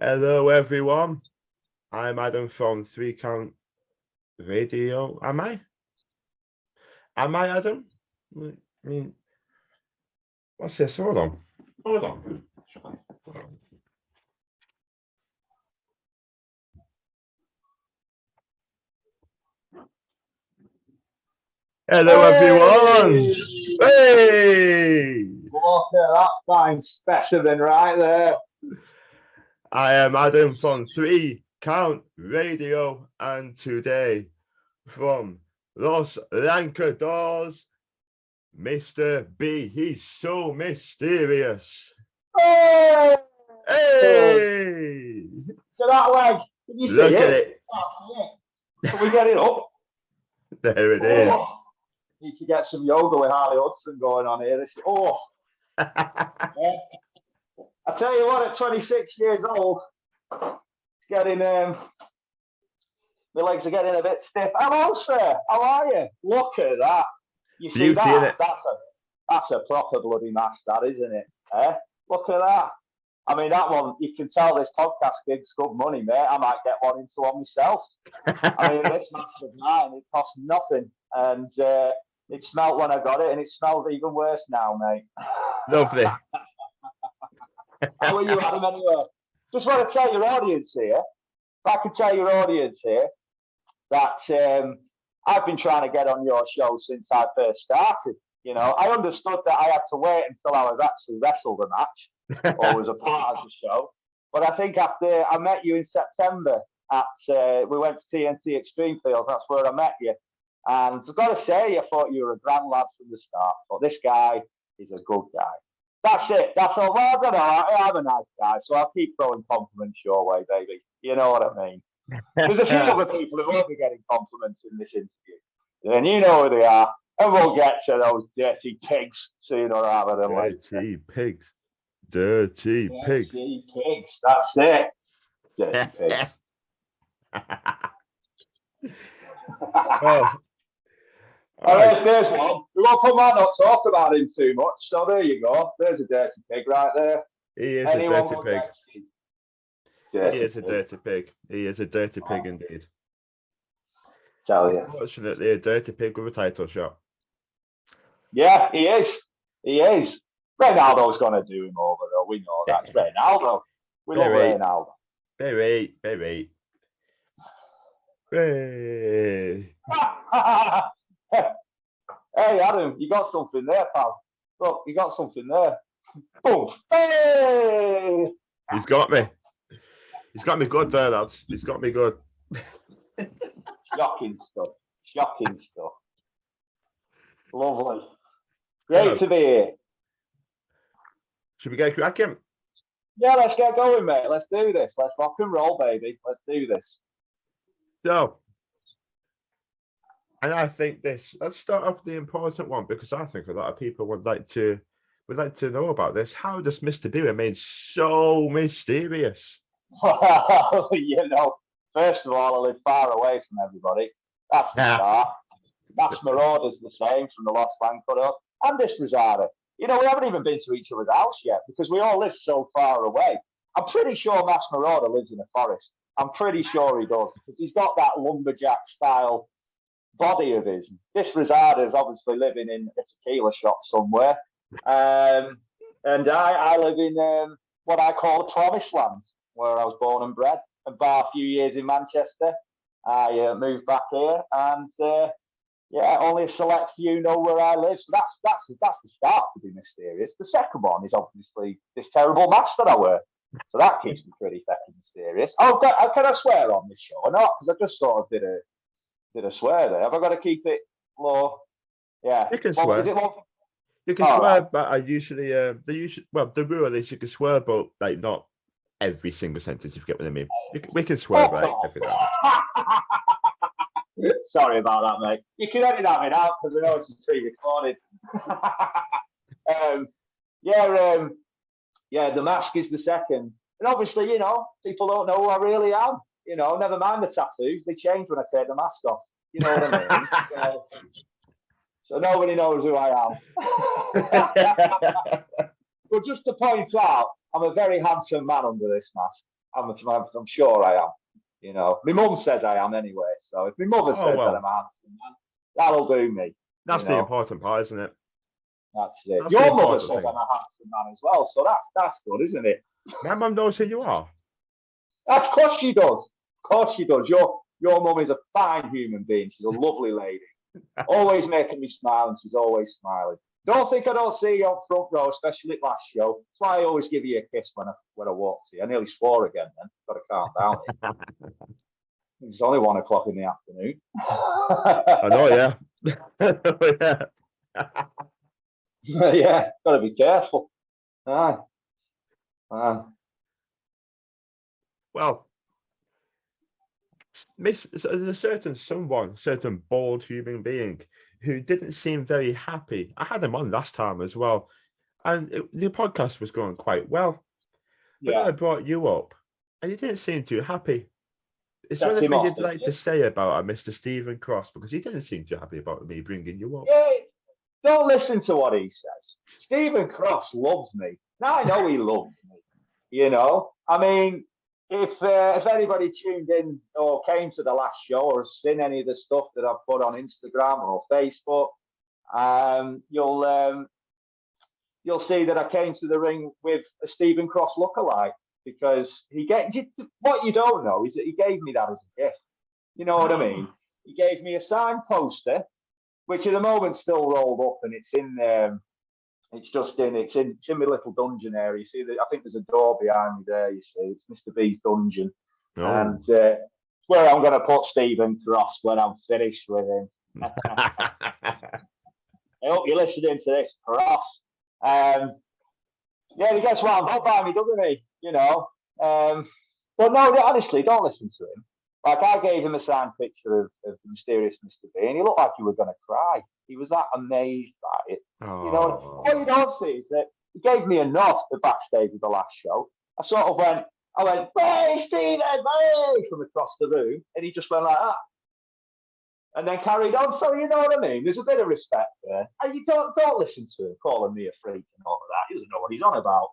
Hello, everyone. I'm Adam from 3 Count Radio. Am I? Am I Adam? I mean, what's this? Hold on. Hold on. Hello, everyone. Hey! Look at that fine specimen right there. I am Adam from 3 Count Radio, and today from Los Lancadors, Mr. B. He's so mysterious. Hey! Hey! To that leg. Can you see Look it? at it. Can we get it up? There it is. Oh, need to get some yoga with Harley Hudson going on here. Yeah. I tell you what, at 26 years old, it's getting my legs are getting a bit stiff. Hello, sir. How are you? Look at that. You see Beauty, that? innit? That's a proper bloody match, that, isn't it? Look at that. I mean, that one, you can tell this podcast gives good money, mate. I might get one into one myself. I mean, this match of mine, it cost nothing. And it smelled when I got it, and it smells even worse now, mate. Lovely. How are you, Adam, anyway? Just want to tell your audience here, if I could tell your audience here, that I've been trying to get on your show since I first started. You know, I understood that I had to wait until I was actually wrestled a match or was a part of the show. But I think after I met you in September at, we went to TNT Extreme Fields, that's where I met you. And I've got to say, I thought you were a grand lad from the start. But this guy is a good guy. That's it. That's all. Well, I don't know. I'm a nice guy, so I'll keep throwing compliments your way, baby. You know what I mean? There's a few other people who won't be getting compliments in this interview. And you know who they are. And we'll get to those dirty pigs sooner rather than later. Dirty pigs. Dirty pigs. Dirty pigs. That's it. Dirty pigs. Oh. All right, there's one. We won't come out not talk about him too much. So there you go. There's a dirty pig right there. He is Anyone a dirty pig. Dirty He is a pig. dirty pig. He is a dirty pig indeed. Tell you. Unfortunately, a dirty pig with a title shot. Yeah, he is. He is. Ronaldo's going to do him over, though. We know that. It's Ronaldo. We love Very. Ronaldo. Very, very. Hey. Hey, Adam, you got something there, pal. Look, you got something there. Boom. Hey! He's got me. He's got me good there, lads. He's got me good. Shocking stuff. Shocking stuff. Lovely. Great to be here. Should we get cracking? Yeah, let's get going, mate. Let's do this. Let's rock and roll, baby. Let's do this. So, and I think let's start off with the important one, because I think a lot of people would like to know about this. How does Mr. B remain so mysterious? Well, you know, first of all, I live far away from everybody. That's the start. That's Marauder's the same from the Lost Lancador. And this Rosada. You know, we haven't even been to each other's house yet because we all live so far away. I'm pretty sure Mass Marauder lives in a forest. I'm pretty sure he does because he's got that lumberjack style body of his. This Rosada is obviously living in a tequila shop somewhere. And I live in what I call the Promised Land, where I was born and bred. And bar a few years in Manchester, I moved back here, and yeah, only a select few know where I live. So that's the start to be mysterious. The second one is obviously this terrible mask that I wear. So that keeps me pretty fucking mysterious. Oh, can I swear on this show or not? Because I just sort of did a swear there. Have I got to keep it low? Yeah. You can swear. Is it low? You can swear, right. But I usually the rule is you can swear, but like not every single sentence. If you get what I mean, we can swear right every now. Sorry about that, mate. You can edit that out because I know it's pre-recorded. Yeah, the mask is the second. And obviously, you know, people don't know who I really am. You know, never mind the tattoos. They change when I take the mask off. You know what I mean? So nobody knows who I am. But just to point out, I'm a very handsome man under this mask. I'm sure I am. You know, my mum says I am anyway. So if my mother says that I'm a handsome man, that'll do me. That's the important part, isn't it? That's it. That's Your mother says I'm a handsome man as well, so that's good, isn't it? My mum knows who you are. Of course she does. Of course she does. Your mum is a fine human being. She's a lovely lady. Always making me smile, and she's always smiling. Don't think I don't see you on front row, especially at last show. That's why I always give you a kiss when I walk to you. I nearly swore again then. Got to calm down. It's only 1 o'clock in the afternoon. I know, yeah. Yeah, got to be careful. Well, there's a certain bold human being who didn't seem very happy. I had him on last time as well, and the podcast was going quite well. But then I brought you up, and you didn't seem too happy. Is there anything you'd like to say about Mr. Stephen Cross? Because he didn't seem too happy about me bringing you up. Yeah, don't listen to what he says. Stephen Cross loves me. Now I know he loves me. You know, I mean, if anybody tuned in or came to the last show or seen any of the stuff that I've put on Instagram or Facebook, you'll see that I came to the ring with a Stephen Cross lookalike, because what you don't know is that he gave me that as a gift. You know what I mean? He gave me a signed poster, which at the moment still rolled up, and it's in my little dungeon area. You see, I think there's a door behind me there. You see, it's Mr. B's dungeon, and it's where I'm going to put Stephen Cross when I'm finished with him. I hope you're listening to this, Cross. Yeah, he gets wound up by me, doesn't he? You know, but no, honestly, don't listen to him. Like, I gave him a signed picture of the mysterious Mr. B, and he looked like he was going to cry. He was that amazed by it. You know, what you don't see is that he gave me a nod at backstage of the last show. I went, hey, Stephen, hey, from across the room, and he just went like that. And then carried on. So, you know what I mean? There's a bit of respect there. And you don't listen to him calling me a freak and all of that. He doesn't know what he's on about.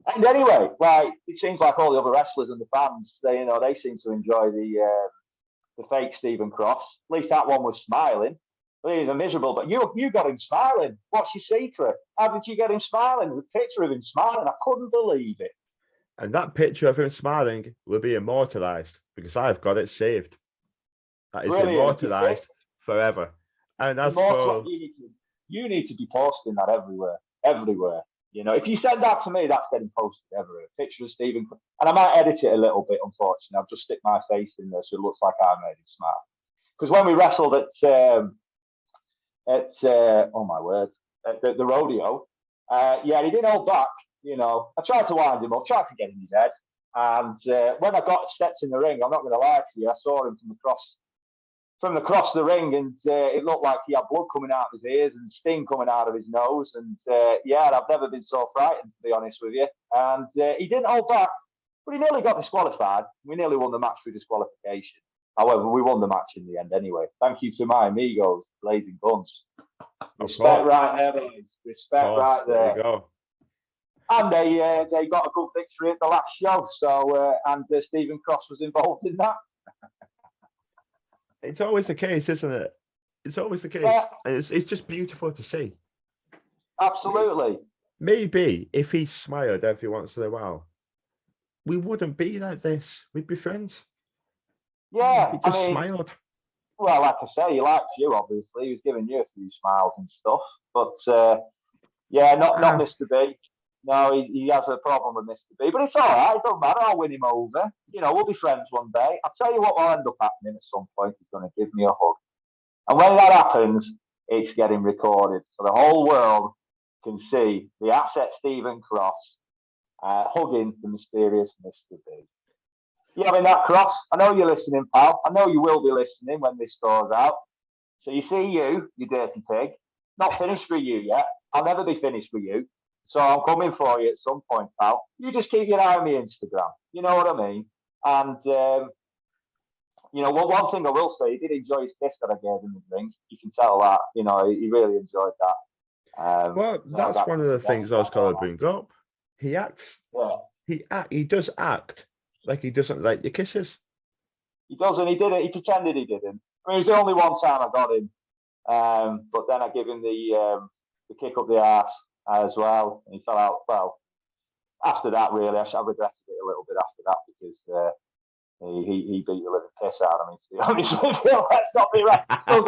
And anyway, like, it seems like all the other wrestlers and the fans, they seem to enjoy the fake Stephen Cross. At least that one was smiling. He's a miserable, but you got him smiling. What's your secret? How did you get him smiling? The picture of him smiling, I couldn't believe it. And that picture of him smiling will be immortalized, because I've got it saved. That is immortalized forever. And that's you need to be posting that everywhere. You know, if you send that to me, that's getting posted everywhere. A picture of Stephen, and I might edit it a little bit, unfortunately. I'll just stick my face in there so it looks like I made him smile. Because when we wrestled at oh my word, at the rodeo, he didn't hold back. You know, I tried to wind him up, tried to get in his head, and when I got steps in the ring, I'm not going to lie to you, I saw him from across the ring, and it looked like he had blood coming out of his ears and steam coming out of his nose. And I've never been so frightened, to be honest with you. And he didn't hold back, but he nearly got disqualified. We nearly won the match through disqualification. However, we won the match in the end anyway. Thank you to my amigos, Blazing Guns. Respect right there, boys. Respect right there. There you go. And they got a good victory at the last show. So Stephen Cross was involved in that. It's always the case, isn't it? It's always the case. Yeah. And it's just beautiful to see. Absolutely. Maybe if he smiled every once in a while, we wouldn't be like this. We'd be friends. Yeah. If he just smiled. Well, like I say, he likes you, obviously. He was giving you a few smiles and stuff. But, not Mr. B. No, he has a problem with Mr. B, but it's all right. It don't matter. I'll win him over. You know, we'll be friends one day. I'll tell you what will end up happening at some point. He's going to give me a hug. And when that happens, it's getting recorded. So the whole world can see the asset Stephen Cross hugging the mysterious Mr. B. You having that, Cross? I know you're listening, pal. I know you will be listening when this goes out. So you see you dirty pig. Not finished with you yet. I'll never be finished with you. So I'm coming for you at some point, pal. You just keep your eye on my Instagram. You know what I mean? And, one thing I will say, he did enjoy his kiss that I gave him in the ring. You can tell that. You know, he really enjoyed that. Well, that's one of the things I was going to bring up. He he does act like he doesn't like your kisses. He doesn't. He didn't. He pretended he didn't. I mean, it was the only one time I got him. But then I give him the kick up the arse as well, and he fell out. Well, after that, really, I regretted it a little bit after that because he beat the living piss out of me. To be honest with you, let's not be right. Still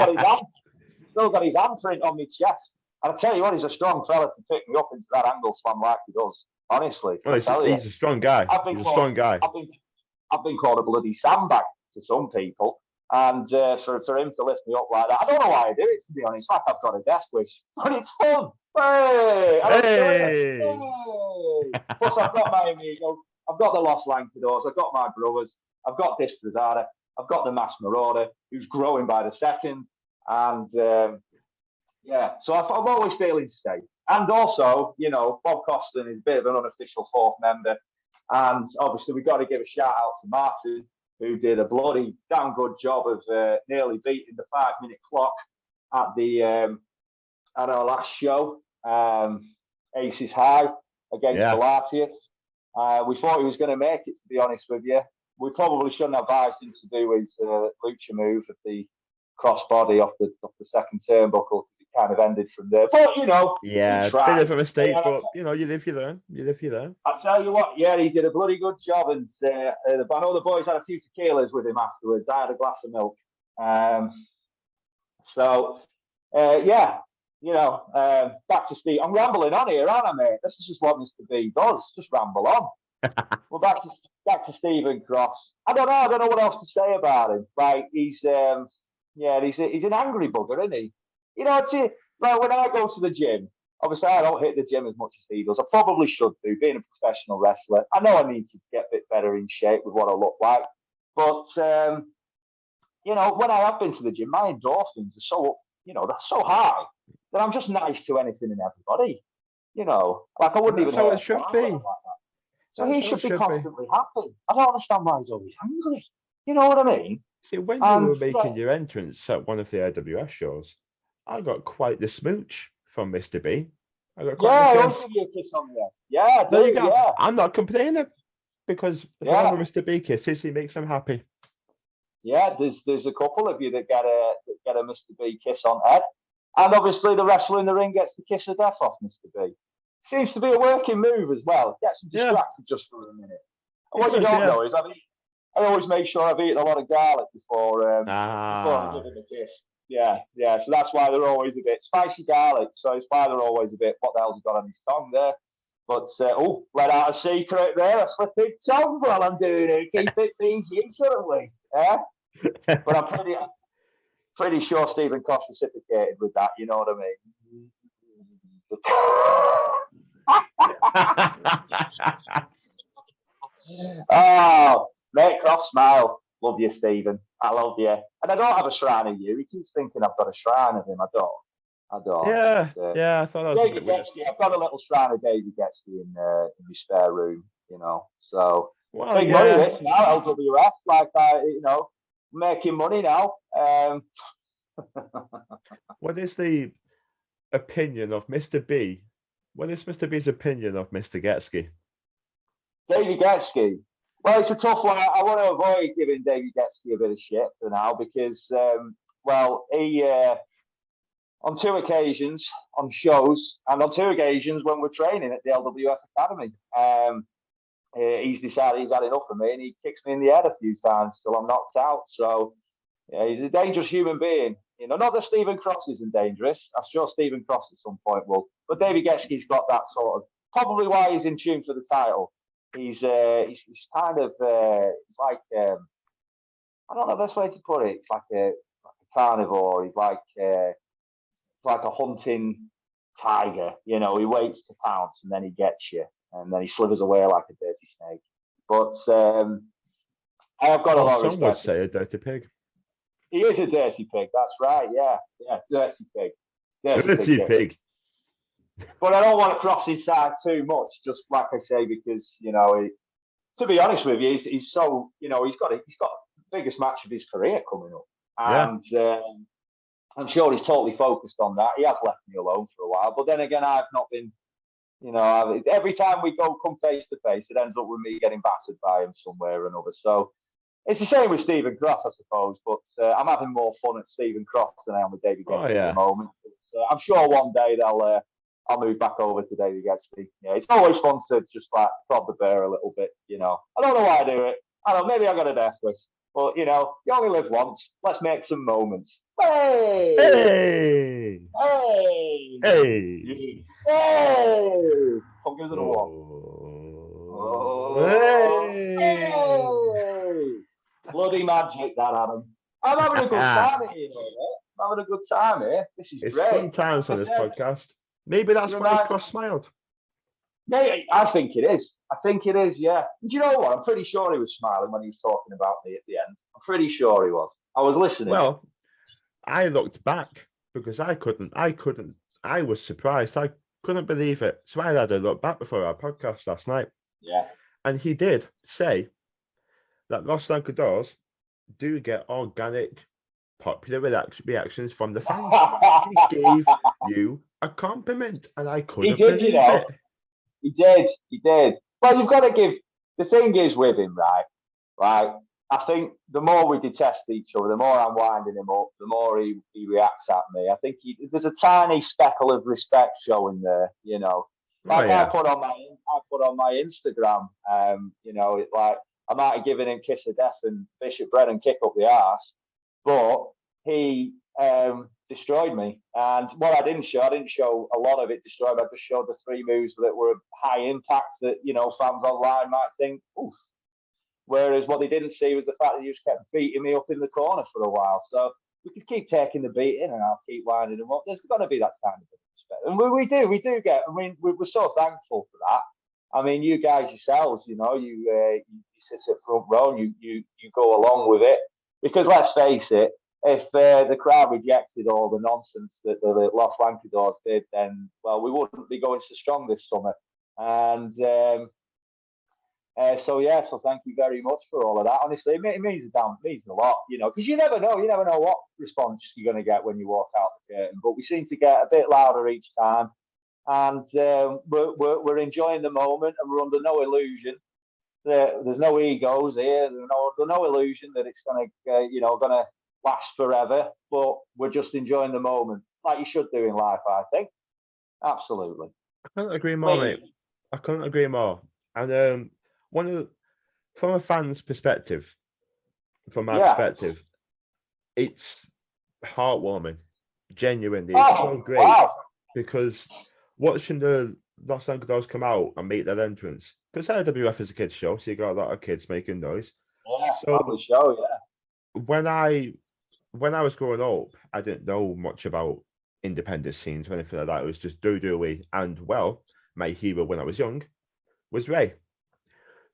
got his handprint on my chest. And I tell you what, he's a strong fella to pick me up into that angle slam like he does. Honestly, well, he's a strong guy. He's a strong guy. I've been called a bloody sandbag to some people. And for him to lift me up like that, I don't know why I do it, to be honest. Like I've got a death wish, but it's fun. Hey! Hey! Plus, I've got my amigos, I've got the Los Lancadors, I've got my brothers, I've got Disprezada, I've got the Mass Marauder, who's growing by the second. And yeah, so I'm always feeling safe. And also, Bob Costin is a bit of an unofficial fourth member. And obviously, we've got to give a shout out to Martin, who did a bloody damn good job of nearly beating the 5-minute clock at our last show, Aces High against Galatius. We thought he was going to make it, to be honest with you. We probably shouldn't have advised him to do his lucha move of the crossbody off the second turnbuckle because it kind of ended from there. But yeah, bit of a mistake, but you live, you learn. You live, you learn. I tell you what, yeah, he did a bloody good job, and I know the boys had a few tequilas with him afterwards. I had a glass of milk. Back to Steve. I'm rambling on here, aren't I, mate? This is just what Mr. B does. Just ramble on. Well, back to Stephen Cross. I don't know what else to say about him. Like he's an angry bugger, isn't he? Like when I go to the gym, obviously I don't hit the gym as much as he does. I probably should do, being a professional wrestler. I know I need to get a bit better in shape with what I look like. But when I have been to the gym, my endorphins are so they're so high that I'm just nice to anything and everybody. Like I wouldn't even. That's how it should be. Like so he should be constantly happy. I don't understand why he's always angry. You know what I mean? See, when you were making your entrance at one of the AWS shows, I got quite the smooch from Mr. B. I got quite I'll give you a kiss on the head. Yeah, there you go. Yeah. I'm not complaining because whenever Mr. B kisses, he makes them happy. Yeah, there's a couple of you that get a Mr. B kiss on head, and obviously the wrestler in the ring gets the kiss of death off Mr. B. Seems to be a working move as well. Gets him distracted just for a minute. And what you don't know is I always make sure I've eaten a lot of garlic before I give him a kiss. Yeah. So that's why they're always a bit spicy garlic. So it's why they're always a bit. What the hell's he got on his tongue there? But let out a secret there. A slipping tongue while I'm doing it. Keep it PG, shouldn't we? Yeah. But I'm pretty sure Stephen Cross reciprocated with that. You know what I mean? Oh, mate, Cross smile. Love you, Stephen. I love you. And I don't have a shrine of you. He keeps thinking I've got a shrine of him. I don't. Yeah. I thought that was David Getsky. I've got a little shrine of David Getsky in my spare room. So big money this now. LWF, like making money now. What is the opinion of Mr. B? What is Mr. B's opinion of Mr. Getsky? David Getsky. Well, it's a tough one. I want to avoid giving David Getsky a bit of shit for now because, he on 2 occasions on shows and on 2 occasions when we're training at the LWF Academy, he's decided he's had enough of me and he kicks me in the head a few times till I'm knocked out. So he's a dangerous human being. Not that Stephen Cross isn't dangerous. I'm sure Stephen Cross at some point will. But David Getsky's got that sort of, probably why he's in tune for the title. He's kind of like I don't know the best way to put it. It's like a carnivore. He's like a hunting tiger. He waits to pounce and then he gets you, and then he slithers away like a dirty snake. But I've got a lot of respect. Some would say a dirty pig. He is a dirty pig. That's right. Yeah, dirty pig. Dirty pig. But I don't want to cross his side too much, just like I say, because to be honest with you, he's so he's got the biggest match of his career coming up, and I'm sure he's totally focused on that. He has left me alone for a while, but then again, I've not been Every time we come face to face, it ends up with me getting battered by him somewhere or another. So it's the same with Stephen Cross, I suppose. But I'm having more fun at Stephen Cross than I am with David Gatsby at the moment. But, I'm sure one day I'll move back over to David Gatsby. Yeah, it's always fun to just like prod the bear a little bit. I don't know why I do it. I don't know. Maybe I got a death wish. But you only live once. Let's make some moments. Hey! Hey! Hey! Hey! Hey! Come give us another one. Hey! Bloody magic, that Adam. I'm having a good time here, I'm having a good time here. This is great. It's fun times on this podcast. Maybe that's why Cross smiled. Yeah, I think it is. Yeah. And do you know what? I'm pretty sure he was smiling when he was talking about me at the end. I'm pretty sure he was. I was listening. Well, I looked back because I was surprised. I couldn't believe it. So I had a look back before our podcast last night. Yeah. And he did say that Los Lancadors do get organic, popular reactions from the fans. He gave you a compliment, and I couldn't believe it. He did. Well, you've got to give. The thing is with him, right? I think the more we detest each other, the more I'm winding him up, the more he reacts at me. I think there's a tiny speckle of respect showing there, I put on my Instagram, like I might have given him kiss of death and Bishop Bread and kick up the arse, but he destroyed me. And what I didn't show a lot of it destroyed. I just showed the 3 moves that were high impact that fans online might think, oof. Whereas what they didn't see was the fact that he just kept beating me up in the corner for a while. So we could keep taking the beating, and I'll keep winding them up. There's got to be that kind of respect, and we do get. I mean, we're so thankful for that. I mean, you guys yourselves, you sit at front row, and you go along with it, because let's face it, if the crowd rejected all the nonsense that the Los Lancadors did, then we wouldn't be going so strong this summer. And so thank you very much for all of that. Honestly, it means a lot, because you never know what response you're going to get when you walk out the curtain. But we seem to get a bit louder each time, and we're enjoying the moment, and we're under no illusion. There's no egos here. There's no illusion that it's going to last forever. But we're just enjoying the moment, like you should do in life, I think. Absolutely. I couldn't agree more, mate. I couldn't agree more. And from a fan's perspective, from my perspective, it's heartwarming. Genuinely, it's so great because watching the Los Lancadors come out and make their entrance, because LWF is a kids show, so you got a lot of kids making noise. Yeah, so show, yeah. When I was growing up, I didn't know much about independent scenes or anything like that. It was just WWE, and my hero when I was young was Ray.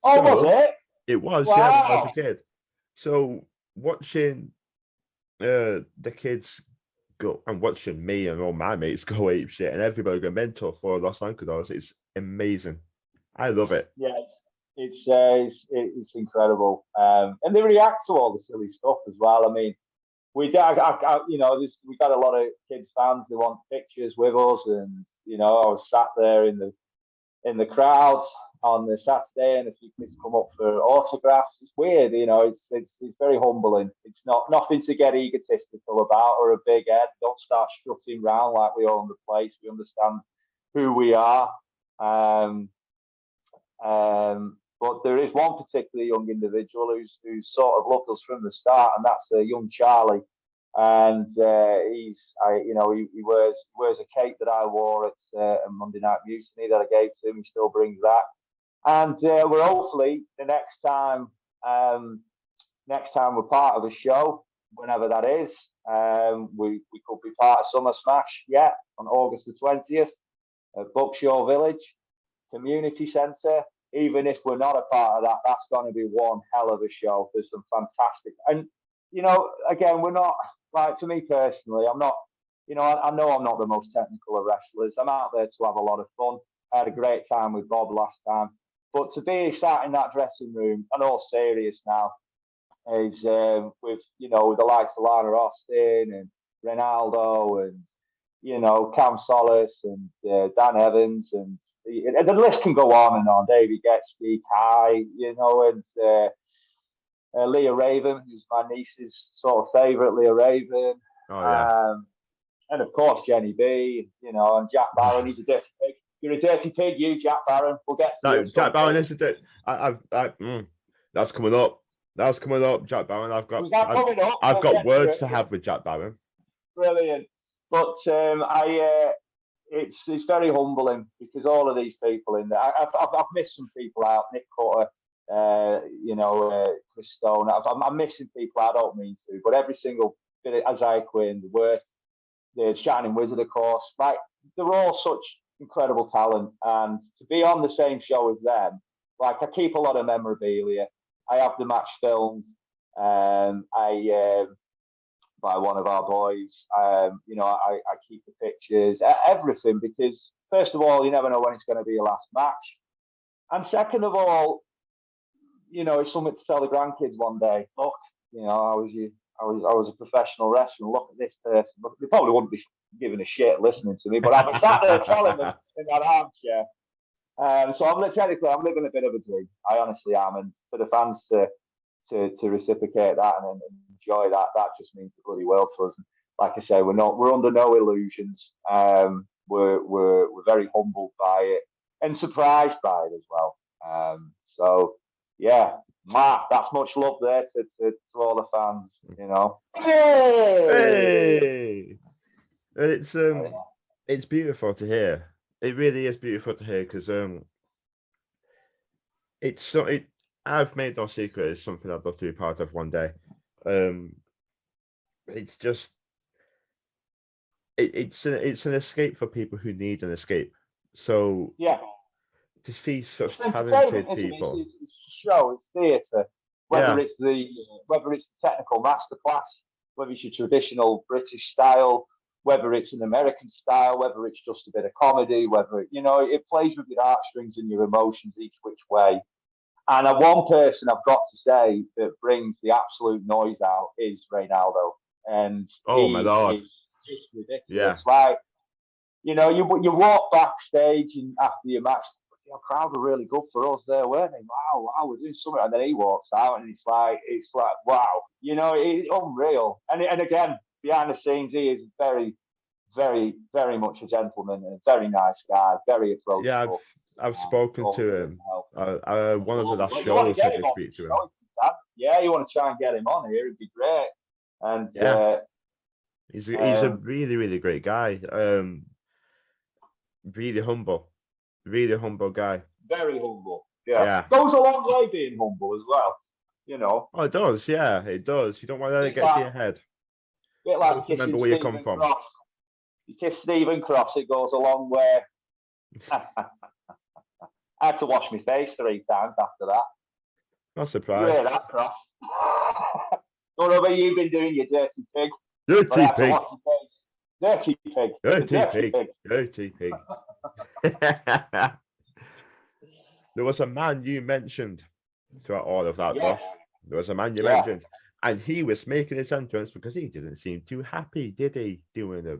Oh, was it? It was, yeah, when I was a kid. So watching the kids go and watching me and all my mates go ape shit and everybody go mental for Los Lancadors, it's amazing. I love it. Yeah, it's incredible. And they react to all the silly stuff as well. I mean, we got a lot of kids fans. They want pictures with us, and I was sat there in the crowd on the Saturday, and a few kids come up for autographs. It's weird, it's very humbling. It's nothing to get egotistical about or a big head. Don't start strutting around like we own the place. We understand who we are. But there is one particularly young individual who's sort of loved us from the start, and that's young Charlie. And he wears a cape that I wore at a Monday Night Mutiny that I gave to him. He still brings that. And we're hopefully the next time we're part of a show, whenever that is, we could be part of Summer Smash, on August the 20th at Buckshaw Village Community Centre. Even if we're not a part of that, that's going to be one hell of a show. There's some fantastic, and again, we're not, like, for me personally, I'm not, I know I'm not the most technical of wrestlers. I'm out there to have a lot of fun. I had a great time with Bob last time. But to be sat in that dressing room, and all serious now, is with the likes of Lana Austin and Ronaldo and Cam Solis and Dan Evans, and the list can go on and on. David Getsby, Kai, and Leah Raven, who's my niece's sort of favourite, Leah Raven. Oh yeah. And of course Jenny B, and Jack Barron. He's a dirty pig. You're a dirty pig, you, Jack Barron. We'll get to No, Jack Barron is a dirty. That's coming up. That's coming up, Jack Barron. I've got words to have with Jack Barron. Brilliant. But it's very humbling because all of these people in there. I've missed some people out. Nick Cutter, Chris Stone. I'm missing people. I don't mean to, but every single bit of Isaiah Quinn, the Shining Wizard, of course. Like, they're all such incredible talent, and to be on the same show with them, like, I keep a lot of memorabilia. I have the match filmed. By one of our boys. I keep the pictures, everything, because first of all, you never know when it's going to be your last match, and second of all, it's something to tell the grandkids one day. Look, I was a professional wrestler. Look at this person. Look, they probably wouldn't be giving a shit listening to me, but I'm sat there telling them in that armchair. So I'm living a bit of a dream. I honestly am, and for the fans to reciprocate that and enjoy that just means the bloody world to us. And like I say, we're under no illusions. We're very humbled by it and surprised by it as well. So yeah, that's much love there to all the fans. Hey! It's beautiful to hear. It really is beautiful to hear, because I've made no secret it's something I'd love to be part of one day. It's just it's an escape for people who need an escape. So yeah, to see such talented people, it's a show, it's theatre. Whether it's the technical masterclass, whether it's your traditional British style, whether it's an American style, whether it's just a bit of comedy, whether it plays with your heartstrings and your emotions each which way. And one person I've got to say that brings the absolute noise out is Reynaldo. And my Lord, it's ridiculous. Yeah. Like, you walk backstage and after your match, the crowd were really good for us there, weren't they? Wow, we're doing something. And then he walks out and it's like wow, it's unreal. And again, behind the scenes, he is very, very, very much a gentleman and a very nice guy, very approachable. Yeah, I've spoken to him. One of the last shows I did speak to him. Yeah, you want to try and get him on here? It'd be great. And he's a really, really great guy. Really humble guy. Very humble. Yeah. Goes a long way being humble as well. Oh, it does. Yeah, it does. You don't want to let it get to your head. Bit like remember where you come from. You kiss Stephen Cross, it goes a long way. I had to wash my face 3 times after that. Not surprised. Yeah, that Cross. Don't know what you've been doing, you dirty pig. Dirty pig. Dirty pig. Dirty pig. Dirty pig. There was a man you mentioned throughout all of that, though. There was a man you mentioned, and he was making his entrance because he didn't seem too happy, did he? Doing the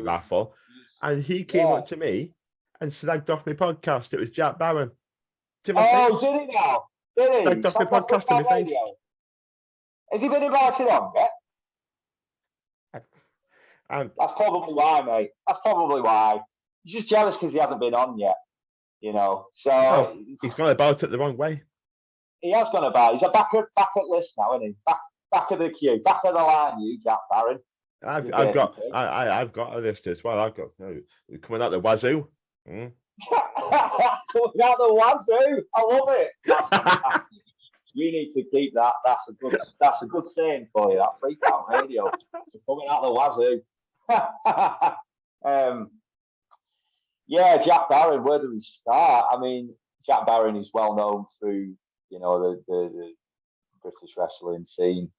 raffle, and he came up to me and slagged off my podcast. It was Jack Barron. To my face. Did he now? Did he? Slagged off my podcast to my face. Has he been invited on yet? That's probably why, mate. That's probably why. He's just jealous because he hasn't been on yet. So he's gone about it the wrong way. He has gone about. He's a back at list now, isn't he? Back of the queue, back of the line, you Jack Barron. I've got a list as well. I've got coming out the wazoo. Coming out the wazoo. I love it. You need to keep that. That's a good saying for you. That freak out radio. Coming out the wazoo. Jack Barron. Where do we start? I mean, Jack Barron is well known through the British wrestling scene,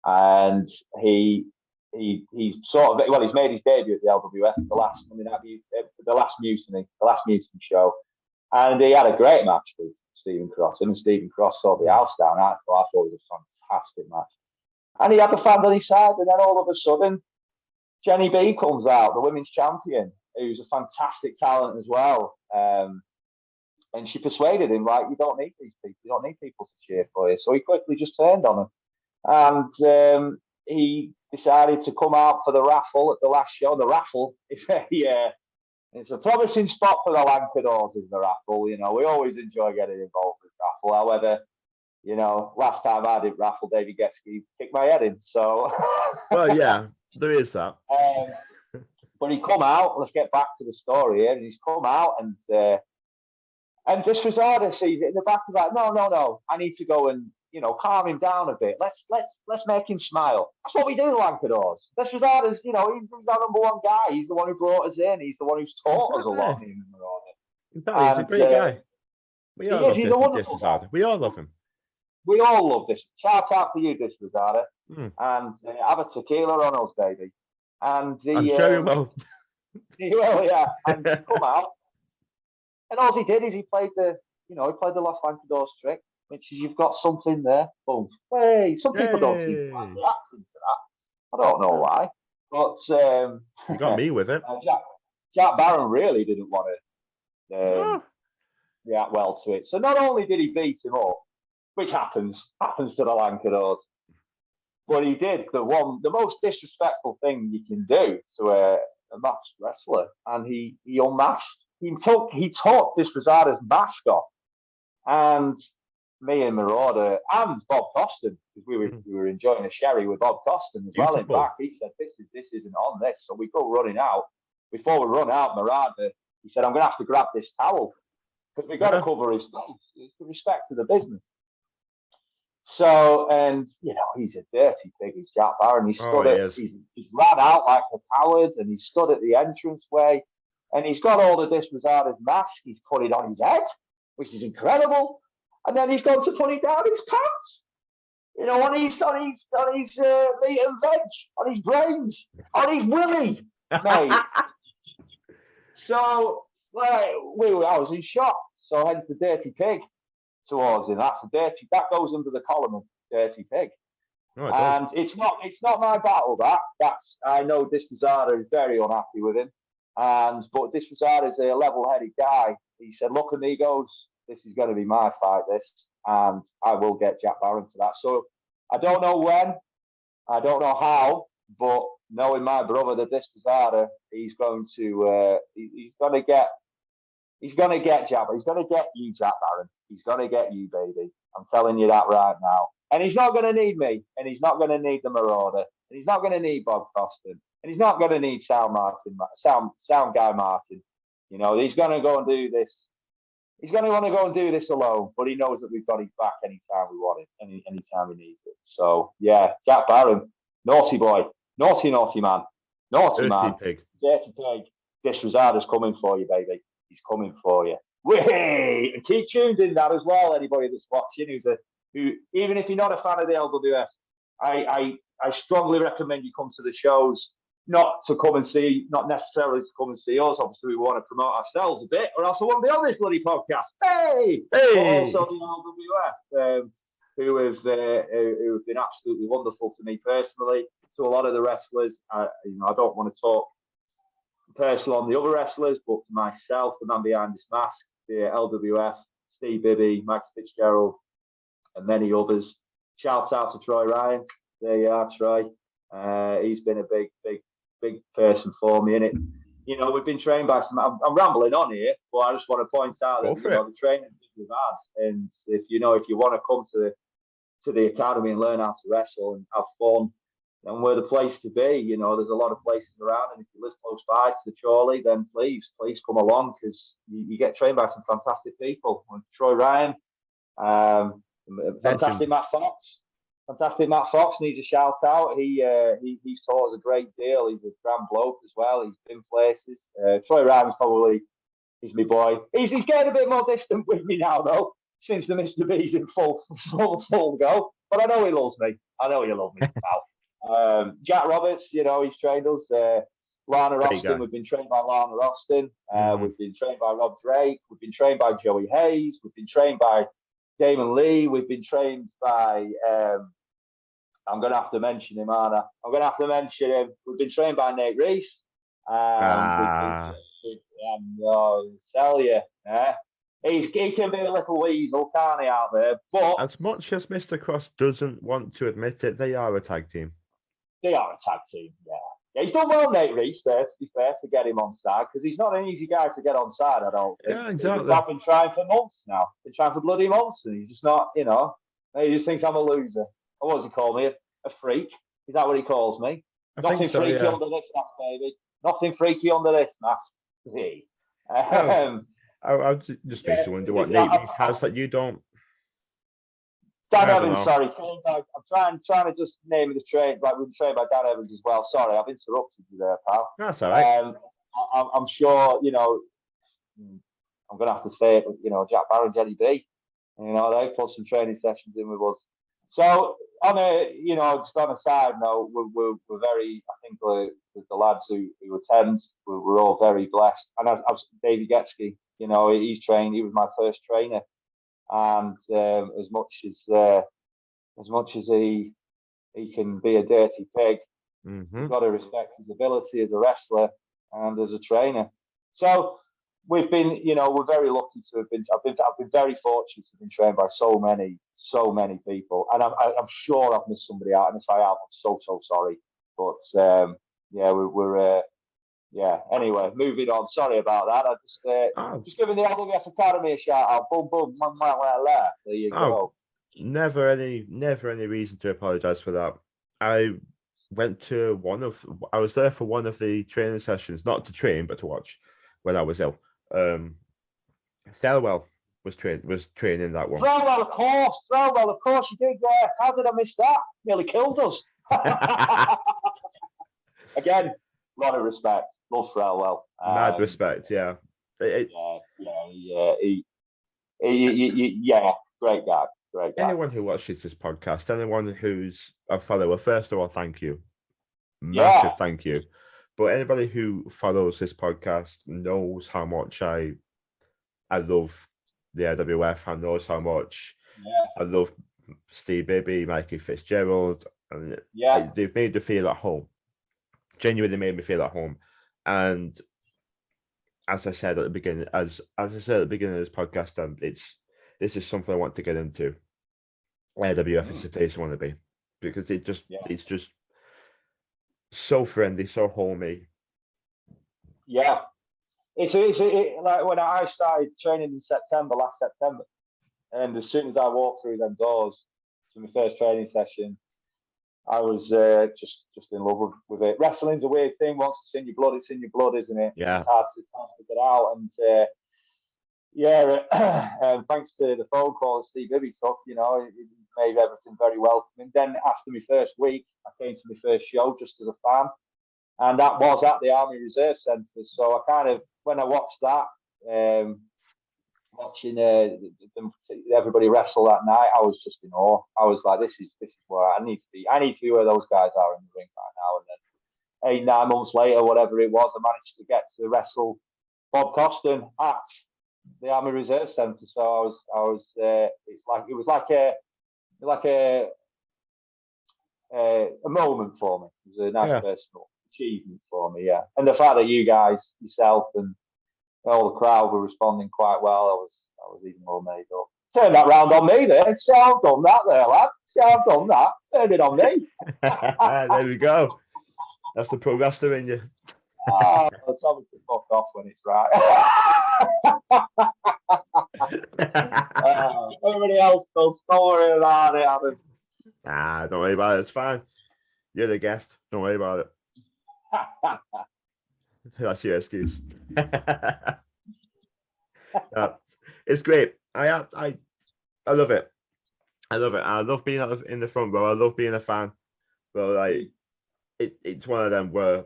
and he's sort of he's made his debut at the LWF, the last Mutiny show, and he had a great match with Stephen Cross. Him and Stephen Cross saw the house down. I thought it was a fantastic match, and he had the fans on his side. And then all of a sudden, Jenny B comes out, the women's champion, who's a fantastic talent as well. And she persuaded him, like, you don't need these people. You don't need people to cheer for you. So he quickly just turned on her. And he decided to come out for the raffle at the last show. The raffle is it's a promising spot for the Lancadors, is the raffle. You know, we always enjoy getting involved with raffle. However, you know, last time I did raffle, David Getsky kicked my head in. So, well, yeah, there is that. But he come out. Let's get back to the story here. And he's come out, and Disrezada sees it in the back of that. No. I need to go and, you know, calm him down a bit. Let's make him smile. That's what we do, Lancadors. Disrezada's, you know, he's our number one guy. He's the one who brought us in. He's the one who's taught us a lot. In fact, he's a great guy. We all love Disrezada. We all love him. We all love this. Shout out for you, Disrezada. And have a tequila on us, baby. And I'm sure you will. He will, yeah. And he come out. And all he did is he played the Los Lancadors trick, which is you've got something there. Boom. Hey, some people don't seem to reacting to that. I don't know why. But you got me with it. Jack Barron really didn't want to react well to it. So not only did he beat him up, which happens to the Lancadors, but he did the most disrespectful thing you can do to a masked wrestler, and he unmasked. He took Disrezada's mask off, and me and Marauder and Bob Costin, because we were enjoying a sherry with Bob Costin as well. In fact, he said this isn't on this, so we go running out. Before we run out, Marauder, he said, I'm going to have to grab this towel because we've got to cover his face. It's the respect to the business. So, and you know, he's a dirty pig. He's Jack Barron. He's ran out like a coward, and he stood at the entranceway. And he's got all of Disrezada's mask. He's put it on his head, which is incredible. And then he's gone to put it down his pants. You know, on his meat and veg, on his brains, on his willy, mate. So, I was in shock. So hence the dirty pig towards him. That goes under the column of dirty pig. Oh, and it's not my battle. I know Disrezada is very unhappy with him. But Disrezada is a level-headed guy. He said, look, amigos, this is going to be my fight, and I will get Jack Barron for that. So I don't know when, I don't know how, but knowing my brother, the Disrezada, he's going to get Jack. He's going to get you, Jack Barron. He's going to get you, baby. I'm telling you that right now. And he's not going to need me, and he's not going to need the Marauder, and he's not going to need Bob Costin. And he's not going to need Sound Guy Martin. You know, he's going to go and do this. He's going to want to go and do this alone, but he knows that we've got his back anytime we want it, anytime he needs it. So, yeah, Jack Barron, naughty boy, naughty man, naughty man, pig. Dirty pig. Disrezada's coming for you, baby. He's coming for you. Whee! And keep tuned in that as well. Anybody that's watching who even if you're not a fan of the LWF, I strongly recommend you come to the shows. Not necessarily to come and see us. Obviously, we want to promote ourselves a bit, or else I won't be on this bloody podcast. Hey! But also the LWF, who have been absolutely wonderful to me personally, to a lot of the wrestlers. I don't want to talk personal on the other wrestlers, but to myself, the man behind this mask, the LWF, Steve Bibby, Max Fitzgerald, and many others. Shout out to Troy Ryan. There you are, Troy. He's been a big person for me, and you know, we've been trained by some. I'm rambling on here, but I just want to point out that the training we've had, and if you want to come to the academy and learn how to wrestle and have fun, then we're the place to be. You know, there's a lot of places around, and if you live close by to the Chorley, then please come along, because you get trained by some fantastic people. And Troy Ryan, fantastic Matt Fox. Fantastic Matt Fox needs a shout out. He's taught us a great deal. He's a grand bloke as well. He's been places. Troy Ryan's he's my boy. He's getting a bit more distant with me now though, since the Mr. B's in full go. But I know he loves me. I know he loves me, pal. Jack Roberts, you know, he's trained us. Lana Austin, we've been trained by Lana Austin. We've been trained by Rob Drake. We've been trained by Joey Hayes. We've been trained by Damon Lee. We've been trained by I'm going to have to mention him, aren't I? I'm going to have to mention him. We've been trained by Nate Reese. Ah, I'll tell you, he can be a little weasel, can't he, out there? But as much as Mr. Cross doesn't want to admit it, they are a tag team. they are a tag team, yeah. He's done well, Nate Reese, there, to be fair, to get him on side, because he's not an easy guy to get on side, I don't think. Yeah, exactly. I've been trying for months now. Been trying for bloody months, and he's just not, he just thinks I'm a loser. What does he call me? A freak? Is that what he calls me? Nothing so, freaky yeah. under this mask, baby. Nothing freaky under this mask. I just makes you wonder what Nate Reese has that you don't. Dan Evans, sorry. I'm trying to just name the train. Like we've been trained by Dan Evans as well. Sorry, I've interrupted you there, pal. That's all right. I'm sure, I'm going to have to say it, Jack Barrow and Jelly B. They put some training sessions in with us. So, just on a side note, we're very, I think the lads who attend, we're all very blessed. And as Davey Getsky, he was my first trainer. And as much as he can be a dirty pig, you've got to respect his ability as a wrestler and as a trainer. So we've been, we're very lucky to have been. I've been very fortunate to have been trained by so many people, and I'm sure I've missed somebody out. And if I have, I'm so sorry. But we're anyway, moving on. Sorry about that. I just giving the LWF Academy a shout out. Boom, boom, there you go. Never any reason to apologize for that. I was there for one of the training sessions, not to train, but to watch when I was ill. Thelwell was training that one. Thelwell, of course you did. Yeah. How did I miss that? Nearly killed us. Again, a lot of respect. Love Thelwell. Mad respect, yeah. Yeah. Great guy. Anyone who watches this podcast, anyone who's a follower, first of all, thank you. Massive thank you. But anybody who follows this podcast knows how much I love the AWF, and knows how much I love Steve Bibby, Mikey Fitzgerald, and they've made me feel at home. Genuinely made me feel at home. And as I said at the beginning, as I said at the beginning of this podcast, this is something I want to get into. AWF is the place I want to be, because it's just so friendly, so homey. Yeah, it's like when I started training in last September, and as soon as I walked through them doors to my first training session, I was just in love with it. Wrestling's a weird thing. Once it's in your blood, it's in your blood, isn't it? Yeah. It's hard to get out. And thanks to the phone call Steve Bibby took, it made everything very welcoming. Then after my first week, I came to my first show just as a fan, and that was at the Army Reserve Centre. So I kind of, when I watched that, watching everybody wrestle that night, I was just in awe. I was like, this is where I need to be. I need to be where those guys are in the ring right now. And then 8-9 months later, whatever it was, I managed to get to wrestle Bob Coston at the Army Reserve Centre. So I was it was like a moment for me. It was a nice personal achievement for me, yeah. And the fact that you guys, yourself and all the crowd were responding quite well, I was even more made up. Turn that round on me there. Sound on that there, lad. Sound on that. Turn it on me. There we go. That's the pro wrestler in you. It's obviously fuck off when it's right. Everybody else does. Don't worry about it, Adam. Nah, don't worry about it. It's fine. You're the guest. Don't worry about it. That's your excuse. It's great. I love it. I love it. I love being in the front row. I love being a fan. But it's one of them where,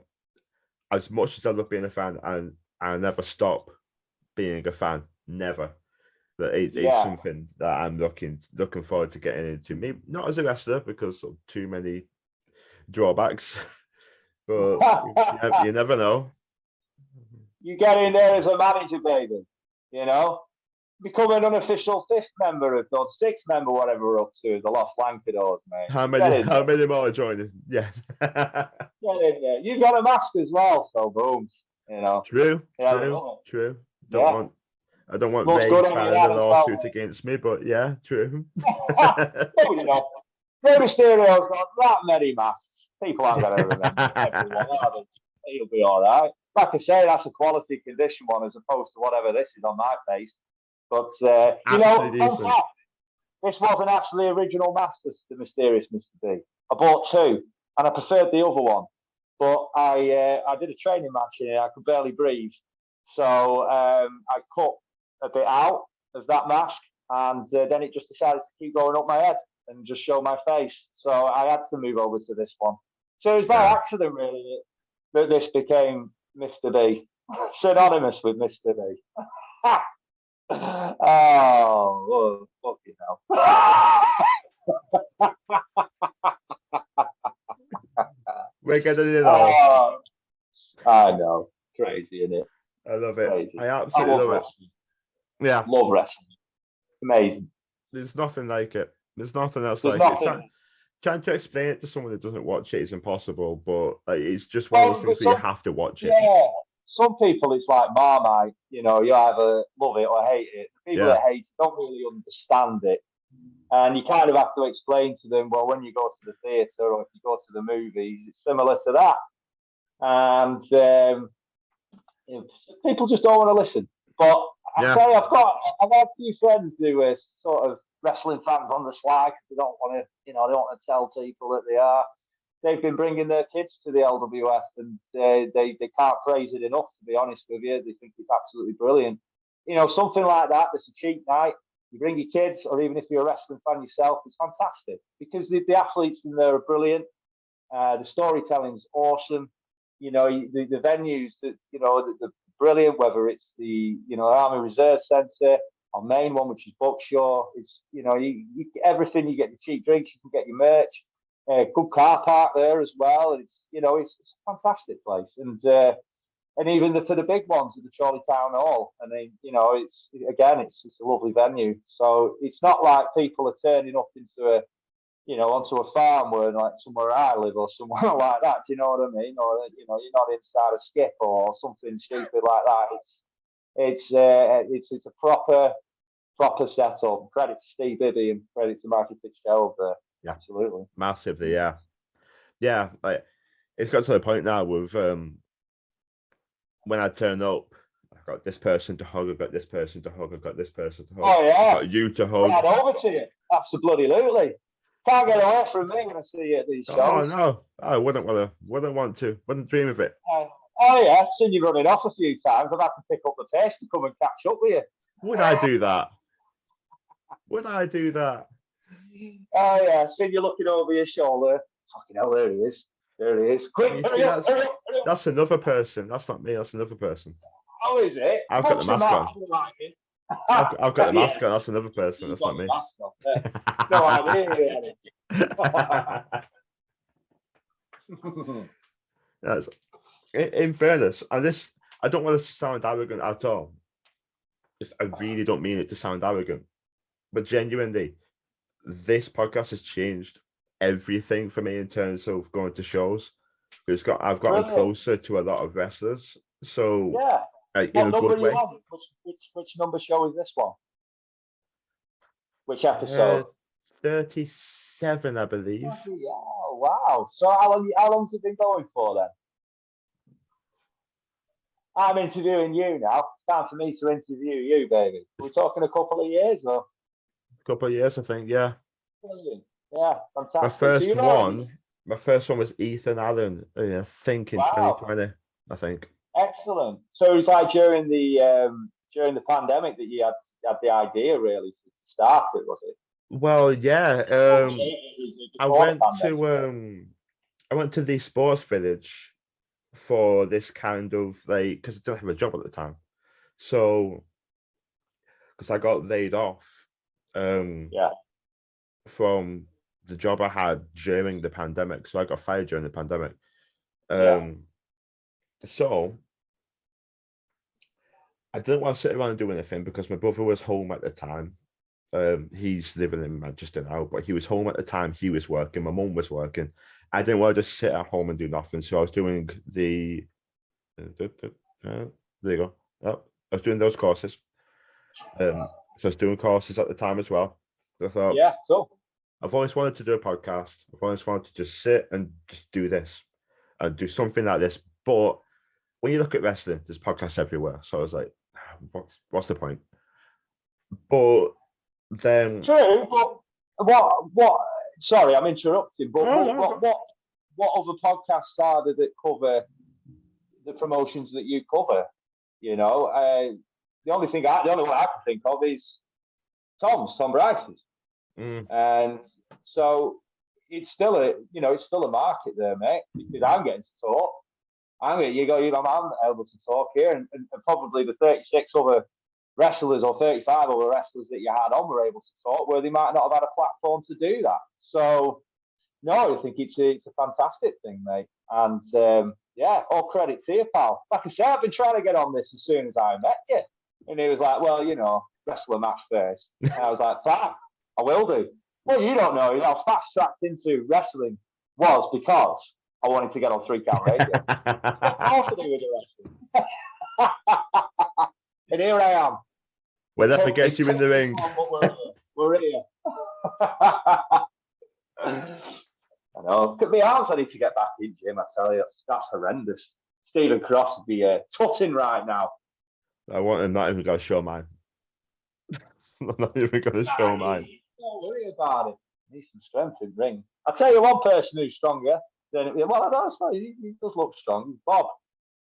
as much as I love being a fan, and I never stop being a fan. Never. But it's something that I'm looking forward to getting into. Maybe not as a wrestler because of too many drawbacks. But you never know. You get in there as a manager, baby. become an unofficial 5th member of, or 6th member, whatever we're up to, the Lost Lancadors, mate. How many more are joining? Yeah. Get in there. You've got a mask as well, so boom. You know. True. Yeah. I don't want Looks Ray good on filing you, a Adam, lawsuit against me, but yeah, true. Maybe not. Rey Mysterio's got that many masks. People aren't going to remember everyone, are they? He'll be all right. Like I say, that's a quality condition one as opposed to whatever this is on my face. But, you know, fun fact, this wasn't actually original mask for the Mysterious Mr. B. I bought 2, and I preferred the other one. But I did a training match in it. I could barely breathe. So I cut a bit out of that mask, and then it just decided to keep going up my head and just show my face. So I had to move over to this one. So it was by accident, really, that this became Mr. B, synonymous with Mr. B. Oh, fucking hell. We're getting it all. I know. Crazy, isn't it? I love it. Crazy. I absolutely love wrestling. It. Yeah. Love wrestling. Amazing. There's nothing like it. There's nothing else There's like nothing. it. Trying to explain it to someone that doesn't watch it is impossible, but like, it's just one of those things where you have to watch it. Yeah. Some people, it's like Marmite. You know, you either love it or hate it. The people that hate it don't really understand it. And you kind of have to explain to them, well, when you go to the theatre or if you go to the movies, it's similar to that. And people just don't want to listen. But I say I've got a few friends who are sort of wrestling fans on the sly because they don't want to, they don't want to tell people that they are. They've been bringing their kids to the LWF, and they can't praise it enough. To be honest with you, they think it's absolutely brilliant. Something like that. That's a cheap night. You bring your kids, or even if you're a wrestling fan yourself, it's fantastic because the athletes in there are brilliant. The storytelling's awesome. The venues that the brilliant. Whether it's the Army Reserve Centre, our main one, which is Buckshaw, it's you everything. You get the cheap drinks, you can get your merch. Good car park there as well. And it's a fantastic place. And even for the big ones at the Chorley Town Hall, I mean, it's a lovely venue. So it's not like people are turning up into onto a farm where like somewhere I live or somewhere like that. Do you know what I mean? Or you're not inside a skip or something stupid like that. It's a proper setup. Credit to Steve Bibby and credit to Marky Fitzgerald there. Yeah, absolutely, massively. Yeah. Like it's got to the point now with when I turn up, I've got this person to hug, I've got this person to hug, I've got this person to hug. Oh yeah, I've got you to hug. Right over to you. Absolutely. Can't get away from me when I see you at these shows. Oh no, I wouldn't want to, wouldn't dream of it. Oh yeah, I've seen you running off a few times. I've had to pick up the pace to come and catch up with you. Would I do that? Would I do that? Oh yeah, I've seen you looking over your shoulder. Fucking hell, there he is. There he is. Quick, hurry up. That's another person. That's not me. That's another person. Oh, is it? I've got the mask on. I've got the mask on. That's another person. That's not me. No idea. Yes. In fairness, and this, I don't want to sound arrogant at all. I really don't mean it to sound arrogant, but genuinely, this podcast has changed everything for me in terms of going to shows. I've gotten closer to a lot of wrestlers. So yeah, in a good way. Which number show is this one? Which episode? 37, I believe. Yeah, wow. So how long's it been going for then? I'm interviewing you now. It's time for me to interview you, baby. We're talking a couple of years, though. A couple of years, I think. Yeah. Brilliant. Yeah, fantastic. My first one was Ethan Allen. I think in 2020. I think. Excellent. So it was like during the pandemic that you had the idea really to start it, was it? Well, yeah. I went to the sports village for this kind of like because I didn't have a job at the time, so because I got laid off. From the job I had during the pandemic, so I got fired during the pandemic. So I didn't want to sit around and do anything because my brother was home at the time. He's living in Manchester now, but he was home at the time. He was working. My mum was working. I didn't want to just sit at home and do nothing, so I was doing the. There you go. Oh, I was doing those courses. So I was doing courses at the time as well. So I thought, Yeah, cool. I've always wanted to do a podcast. I've always wanted to just sit and just do this and do something like this. But when you look at wrestling, there's podcasts everywhere. So I was like, what's the point? But then True, but what? Sorry, I'm interrupting. But oh, what other podcasts are there that cover the promotions that you cover? You know, the only one I can think of is Tom Bryce's, and so it's still a market there, mate. Because I'm getting to talk. I'm able to talk here, and probably the 36 other wrestlers or 35 other wrestlers that you had on were able to talk, where they might not have had a platform to do that. So, no, I think it's a fantastic thing, mate. And yeah, all credit to you, pal. Like I said, I've been trying to get on this as soon as I met you. And he was like, well, wrestle a match first. And I was like, fine, I will do. Well, you don't know, fast tracked into wrestling was because I wanted to get on 3 Count Radio. What to do with the wrestling? And here I am. Whatever gets you in the ring. We're here. I know. Could be arms I need to get back in, Jim. I tell you, that's horrendous. Stephen Cross would be tutting right now. I want him not even going to show mine. I'm not even going to show mine. Don't worry about it. He needs some strength in ring. I'll tell you one person who's stronger than he does look strong. Bob.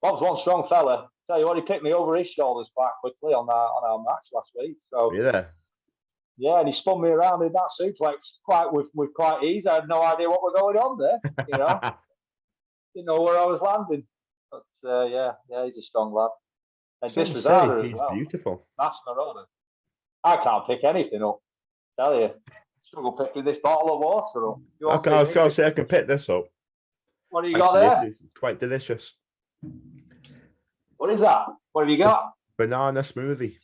Bob's one strong fella. Tell you what, he picked me over his shoulders quite quickly on our match last week. So yeah, and he spun me around in that suplex with quite ease. I had no idea what was going on there. Didn't know where I was landing. But yeah, he's a strong lad. And he's beautiful. That's Marona. I can't pick anything up. Tell you, struggle picking this bottle of water up. I was going to say I can pick this up. What do you got there? It's quite delicious. What is that? What have you got? Banana smoothie.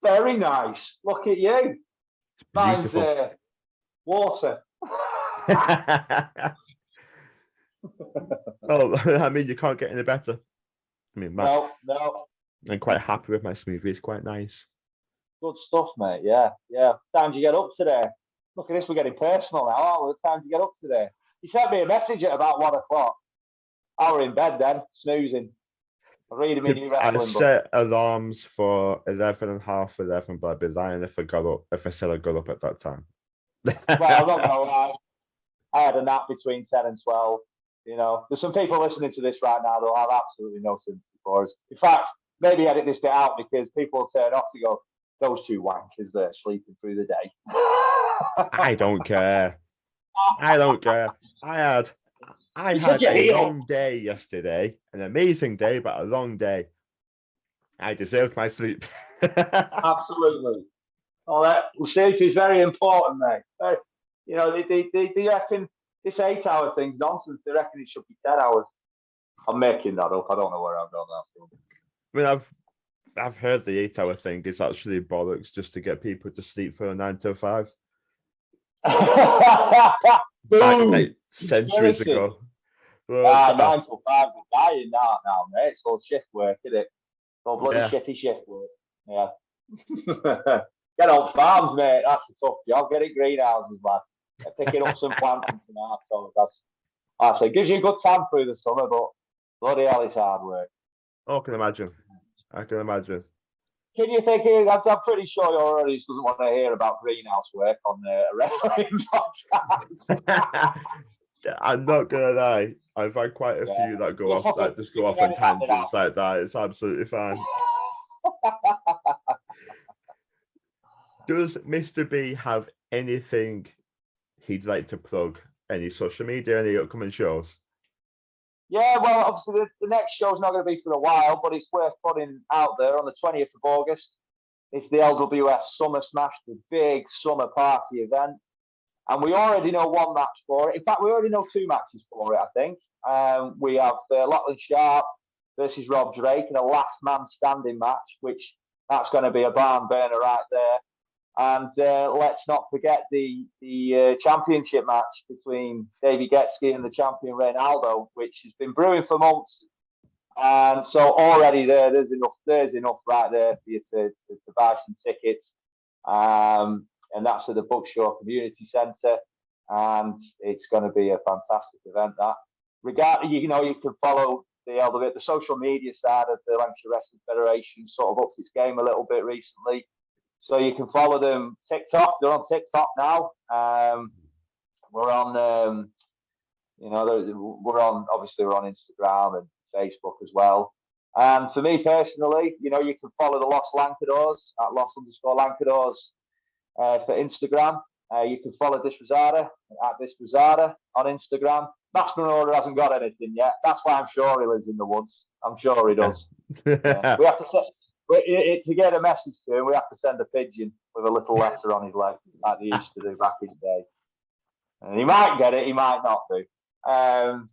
Very nice. Look at you. Mine's water. Oh, I mean, you can't get any better. I mean, no. I'm quite happy with my smoothie. It's quite nice. Good stuff, mate. Yeah. Time do you get up today? Look at this. We're getting personal now, aren't we? What time do you get up today? You sent me a message at about 1 o'clock. I were in bed then, snoozing. Reading me new wrestling book. I set alarms for 11 and half 11, but I'd be lying if I said I got up at that time. Well, I don't know. I had a nap between 10 and 12. There's some people listening to this right now that'll have absolutely no sympathy for us. In fact, maybe edit this bit out because people will turn off to go, those two wankers, they're sleeping through the day. I don't care. I had a long day yesterday, an amazing day, but a long day. I deserved my sleep. Absolutely. Sleep is very important, mate. They reckon this 8-hour thing's nonsense. They reckon it should be 10 hours. I'm making that up. I don't know where I've got that from. I mean, I've heard the 8-hour thing is actually bollocks just to get people to sleep for a 9 to 5. Back centuries ago. Well, 9 to 5 is dying now, mate. It's all shift work, isn't it? It's all bloody shitty shift work. Yeah. Get on farms, mate. That's a tough job. Get it greenhouses, lad. Picking up some plants and tomatoes. That's it. Gives you a good time through the summer, but bloody hell, it's hard work. Oh, I can imagine. Can you think? I'm pretty sure your audience doesn't want to hear about greenhouse work on a wrestling podcast. I'm not gonna lie. I've had quite a few that go off, that just go off on tangents like that. It's absolutely fine. Does Mr. B have anything he'd like to plug? Any social media, any upcoming shows? Yeah, well, obviously the next show's not going to be for a while, but it's worth putting out there on the 20th of August. It's the LWS Summer Smash, the big summer party event. And we already know one match for it. In fact, we already know 2 matches for it, I think. We have Lachlan Sharp versus Rob Drake in a last man standing match, which that's going to be a barn burner right there. And let's not forget the championship match between Davey Getski and the champion Reynaldo, which has been brewing for months. And so already there's enough right there for you to buy some tickets. And that's at the Buckshaw Community Centre. And it's going to be a fantastic event. That regarding, you can follow the social media side of the Lancashire Wrestling Federation sort of upped its game a little bit recently. So you can follow them TikTok. They're on TikTok now. We're on, we're on Instagram and Facebook as well. And for me personally, you can follow the Los Lancadors at Los_Lancadors for Instagram. You can follow Disrosada at Disrosada on Instagram. Max Marauder hasn't got anything yet. That's why I'm sure he lives in the woods. I'm sure he does. Yeah. We have to get a message to him. We have to send a pigeon with a little letter on his leg, like they used to do back in the day. And he might get it, he might not do. And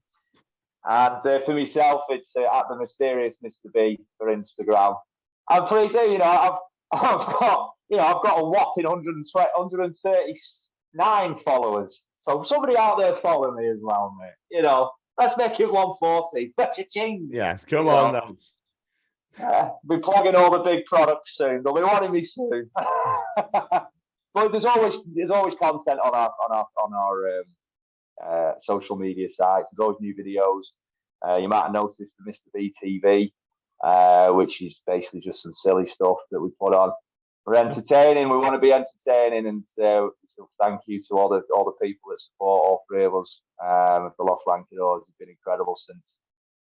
for myself, it's at the Mysterious Mr. B for Instagram. And for I've got a whopping 139 followers. So somebody out there follow me as well, mate. Let's make it 140. That's a change. Yes, come on, lads. Be plugging all the big products soon. They'll be wanting me soon. But there's always content on our social media sites. There's always new videos. You might have noticed the Mr. B TV, which is basically just some silly stuff that we put on. We're entertaining. We want to be entertaining, and so thank you to all the people that support all three of us. The Los Lancadors have been incredible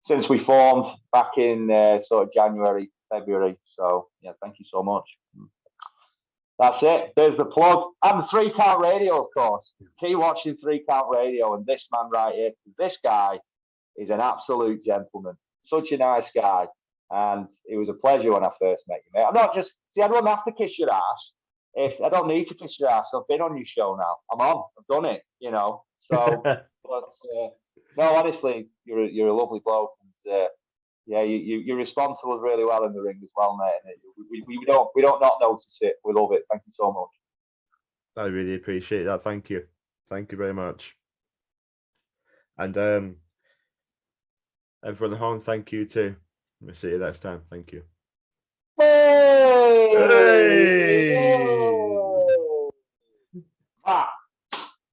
since we formed back in sort of January, February. So yeah, thank you so much. That's it. There's the plug. And the 3 Count Radio, of course. Keep watching 3 Count Radio, and this man right here. This guy is an absolute gentleman. Such a nice guy. And it was a pleasure when I first met you, mate. I'm not just, I don't have to kiss your ass. I don't need to kiss your ass. I've been on your show now. I'm on. I've done it, So, but no, honestly, you're a lovely bloke. And, yeah, you respond to us really well in the ring as well, mate. And we don't not notice it. We love it. Thank you so much. I really appreciate that. Thank you very much. And everyone at home, thank you too. We'll see you next time. Thank you. Hey! Hey! Ah.